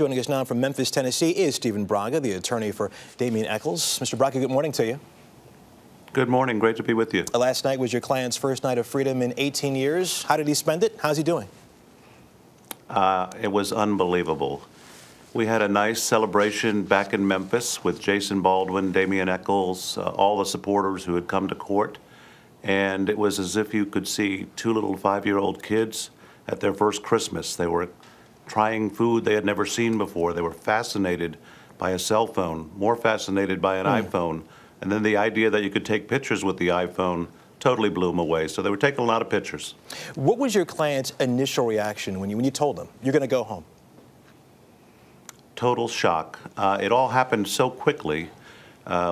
Joining us now from Memphis, Tennessee is Stephen Braga, the attorney for Damian Echols. Mr. Braga, good morning to you. Good morning. Great to be with you. Last night was your client's first night of freedom in 18 years. How did he spend it? How's he doing? It was unbelievable. We had a nice celebration back in Memphis with Jason Baldwin, Damian Echols, all the supporters who had come to court. And it was as if you could see two little 5-year-old kids at their first Christmas. They were trying food they had never seen before. They were fascinated by a cell phone, more fascinated by an iPhone. And then the idea that you could take pictures with the iPhone totally blew them away. So they were taking a lot of pictures. What was your client's initial reaction when you told him you're going to go home? Total shock. It all happened so quickly.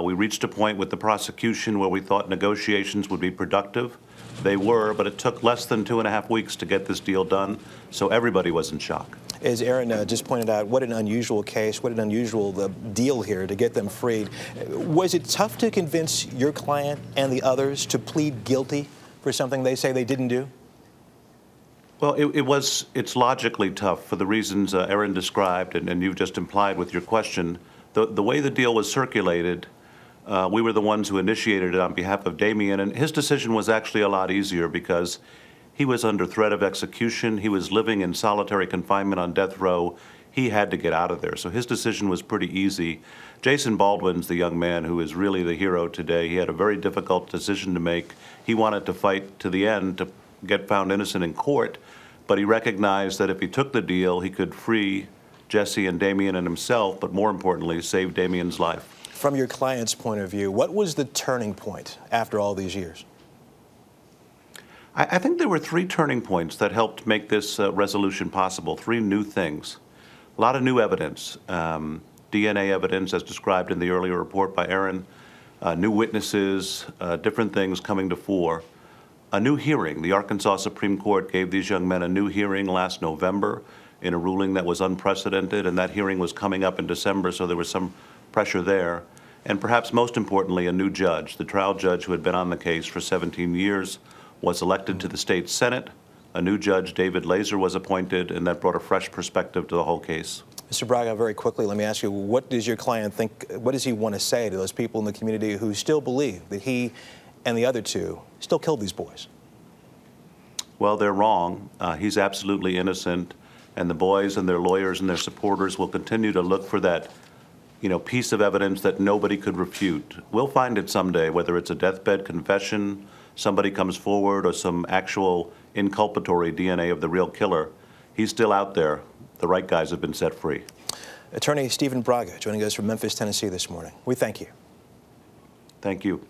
We reached a point with the prosecution where we thought negotiations would be productive. They were, but it took less than 2.5 weeks to get this deal done, so everybody was in shock. As Aaron just pointed out, what an unusual case, what an unusual deal here to get them freed. Was it tough to convince your client and the others to plead guilty for something they say they didn't do? Well, it's logically tough for the reasons Aaron described and you've just implied with your question. The way the deal was circulated, we were the ones who initiated it on behalf of Damien, and his decision was actually a lot easier because he was under threat of execution. He was living in solitary confinement on death row. He had to get out of there, so his decision was pretty easy. Jason Baldwin's the young man who is really the hero today. He had a very difficult decision to make. He wanted to fight to the end to get found innocent in court, but he recognized that if he took the deal, he could free Jesse and Damien and himself, but more importantly, save Damien's life. From your client's point of view, what was the turning point after all these years? I think there were 3 turning points that helped make this resolution possible, 3 new things. A lot of new evidence, DNA evidence as described in the earlier report by Aaron, new witnesses, different things coming to fore. A new hearing. The Arkansas Supreme Court gave these young men a new hearing last November in a ruling that was unprecedented, and that hearing was coming up in December, so there was some pressure there. And perhaps most importantly, a new judge. The trial judge who had been on the case for 17 years was elected to the state Senate. A new judge, David Laser, was appointed, and that brought a fresh perspective to the whole case. Mr. Braga, very quickly, let me ask you, what does your client think, what does he want to say to those people in the community who still believe that he and the other 2 still killed these boys? Well, they're wrong. He's absolutely innocent, and the boys and their lawyers and their supporters will continue to look for that, piece of evidence that nobody could refute. We'll find it someday, whether it's a deathbed confession, somebody comes forward, or some actual inculpatory DNA of the real killer. He's still out there. The right guys have been set free. Attorney Stephen Braga joining us from Memphis, Tennessee this morning. We thank you. Thank you.